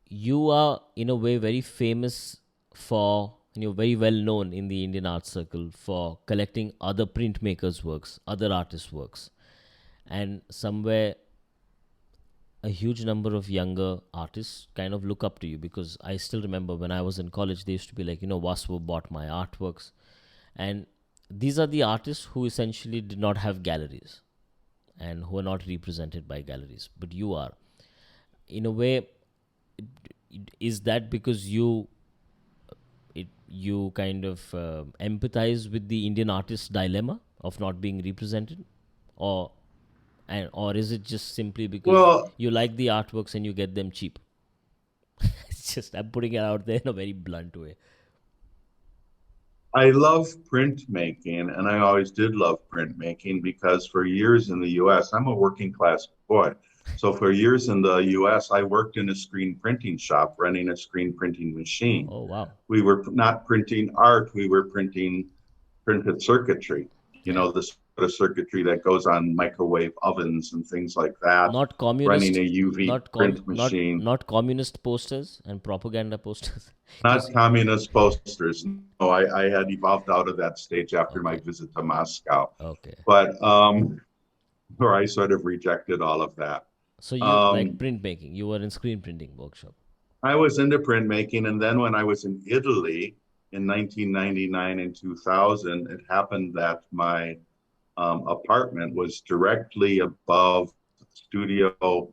you are in a way very famous for, and you're very well known in the Indian art circle for collecting other printmakers' works, other artists' works. And somewhere a huge number of younger artists kind of look up to you, because I still remember when I was in college, they used to be like, Waswo bought my artworks. And these are the artists who essentially did not have galleries and who are not represented by galleries, but you are. In a way, is that because you kind of empathize with the Indian artist's dilemma of not being represented, or or is it just simply because Well, you like the artworks and you get them cheap? It's just, I'm putting it out there in a very blunt way. I love printmaking, and I always did love printmaking because for years in the US, I'm a working class boy. So for years in the US, I worked in a screen printing shop running a screen printing machine. Oh wow. We were not printing art, we were printing printed circuitry, Yeah. the sort of circuitry that goes on microwave ovens and things like that, Not running communist, a UV print machine. not communist posters and propaganda posters. Not Because communist posters. No, I had evolved out of that stage after my okay, visit to Moscow, okay. but where I sort of rejected all of that. So you like Um, printmaking? You were in screen printing workshop. I was into printmaking, and then when I was in Italy in 1999 and 2000, it happened that my apartment was directly above Studio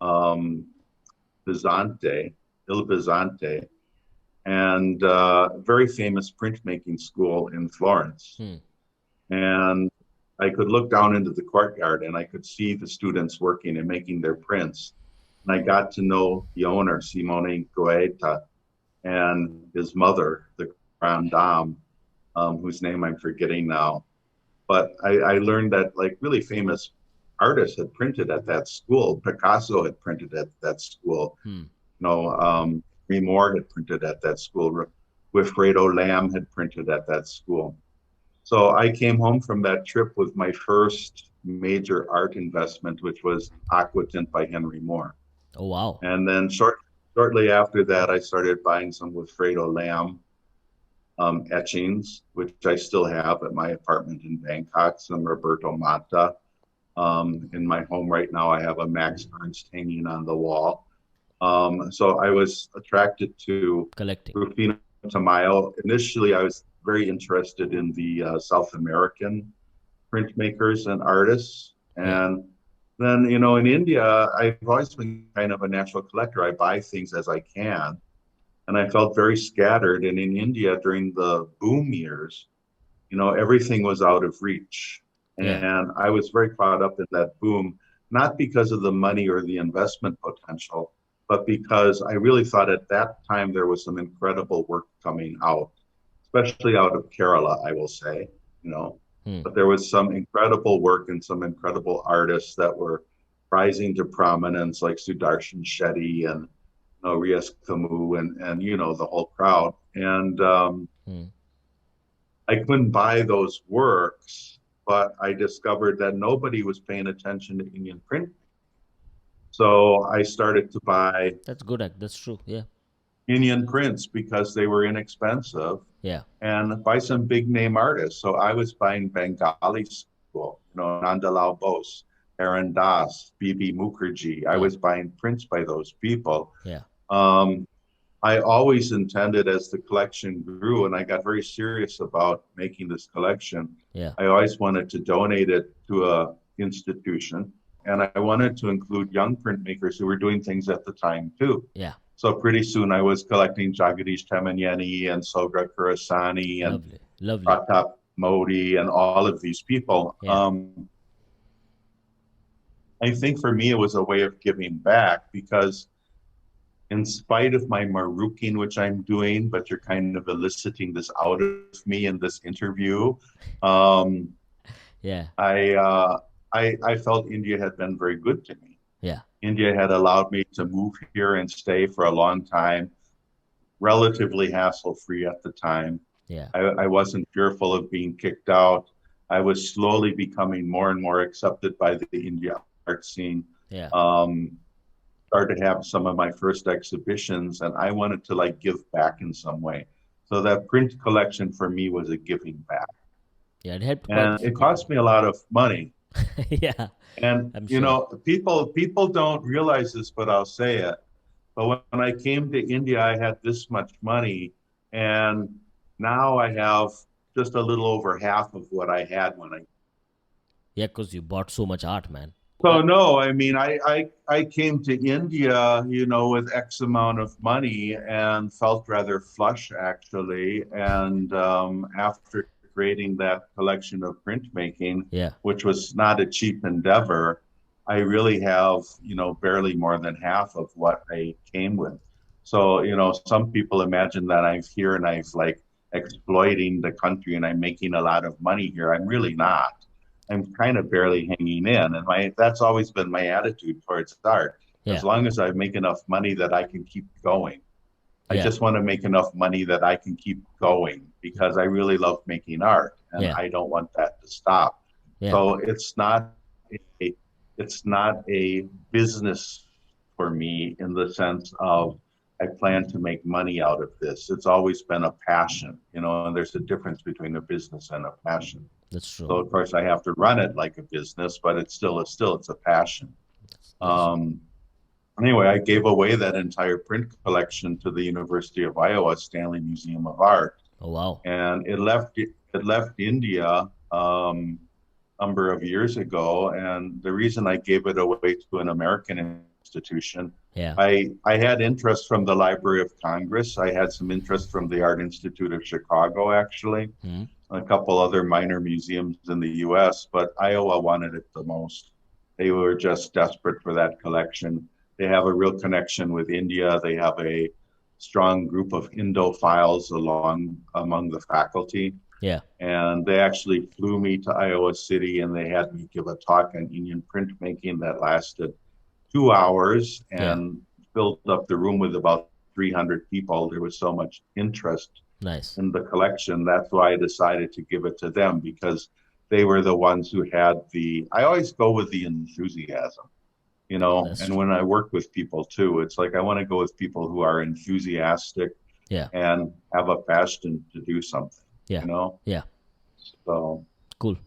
um, Bizante, Il Bizante, and very famous printmaking school in Florence. Hmm. And I could look down into the courtyard and I could see the students working and making their prints. And I got to know the owner, Simone Goeta, and his mother, the Grand Dame, whose name I'm forgetting now. But I learned that like really famous artists had printed at that school. Picasso had printed at that school. Hmm. Moore had printed at that school. Wilfredo Lamb had printed at that school. So I came home from that trip with my first major art investment, which was Aquatint by Henry Moore. Oh wow. And then shortly after that, I started buying some Wilfredo Lamb etchings, which I still have at my apartment in Bangkok, some Roberto Mata. In my home right now, I have a Max Ernst hanging on the wall. So I was attracted to Collecting. Rufino Tamayo. Initially, I was very interested in the South American printmakers and artists. Yeah. And then, in India, I've always been kind of a natural collector. I buy things as I can. And I felt very scattered. And in India, during the boom years, everything was out of reach. Yeah. And I was very caught up in that boom, not because of the money or the investment potential, but because I really thought at that time there was some incredible work coming out, especially out of Kerala, I will say, you know. Hmm. But there was some incredible work and some incredible artists that were rising to prominence, like Sudarshan Shetty and Rias Camus and the whole crowd. And Hmm. I couldn't buy those works, but I discovered that nobody was paying attention to Indian print. So I started to buy That's good. That's true. Yeah. Indian prints because they were inexpensive Yeah. and by some big name artists. So I was buying Bengali school, Nandalal Bose, Aaron Das, B.B. Mukherjee. I Yeah. was buying prints by those people. Yeah. Um, I always intended as the collection grew and I got very serious about making this collection, Yeah. I always wanted to donate it to a institution. And I wanted to include young printmakers who were doing things at the time too. Yeah. So pretty soon I was collecting Jagadish Tamanyeni and Sogra Kurasani and Lovely. Lovely. Pratap Modi and all of these people. Yeah. I think for me it was a way of giving back because in spite of my maruking, which I'm doing, but you're kind of eliciting this out of me in this interview. Um, Yeah. I, uh, I felt India had been very good to me. Yeah. India had allowed me to move here and stay for a long time, relatively hassle free at the time. Yeah. I wasn't fearful of being kicked out. I was slowly becoming more and more accepted by the India art scene. Yeah. Um, started to have some of my first exhibitions, and I wanted to like give back in some way. So that print collection for me was a giving back. Yeah, it helped quite a And few it people. cost me a lot of money. Yeah, And I'm you sure. know, people don't realize this, but I'll say it. But when I came to India, I had this much money, and now I have just a little over half of what I had when I. Yeah, because you bought so much art, man. So no, I mean, I came to India, you know, with X amount of money and felt rather flush actually. And after creating that collection of printmaking, Yeah, which was not a cheap endeavor, I really have, you know, barely more than half of what I came with. So, you know, some people imagine that I'm here and I've like exploiting the country and I'm making a lot of money here. I'm really not. I'm kind of barely hanging in. And that's always been my attitude towards art. As yeah, long as I make enough money that I can keep going. I yeah, just want to make enough money that I can keep going because I really love making art and yeah, I don't want that to stop. yeah. So a it's not a business for me in the sense of I plan to make money out of this. It's always been a passion, you know, and there's a difference between a business and a passion. That's true. So of course I have to run it like a business, but it's a passion. That's Um, anyway, I gave away that entire print collection to the University of Iowa Stanley Museum of Art, oh wow. and it left India number of years ago. And the reason I gave it away to an American institution, Yeah. I had interest from the Library of Congress. I had some interest from the Art Institute of Chicago, actually, Hmm. a couple other minor museums in the US, but Iowa wanted it the most. They were just desperate for that collection. They have a real connection with India. They have a strong group of Indophiles along among the faculty. Yeah. And they actually flew me to Iowa City and they had me give a talk on Indian printmaking that lasted 2 hours Yeah. and filled up the room with about 300 people. There was so much interest Nice. in the collection. That's why I decided to give it to them because they were the ones who had I always go with the enthusiasm, you know, That's and true. when I work with people too, it's like I want to go with people who are enthusiastic Yeah. and have a passion to do something, Yeah. you know? Yeah. So Cool.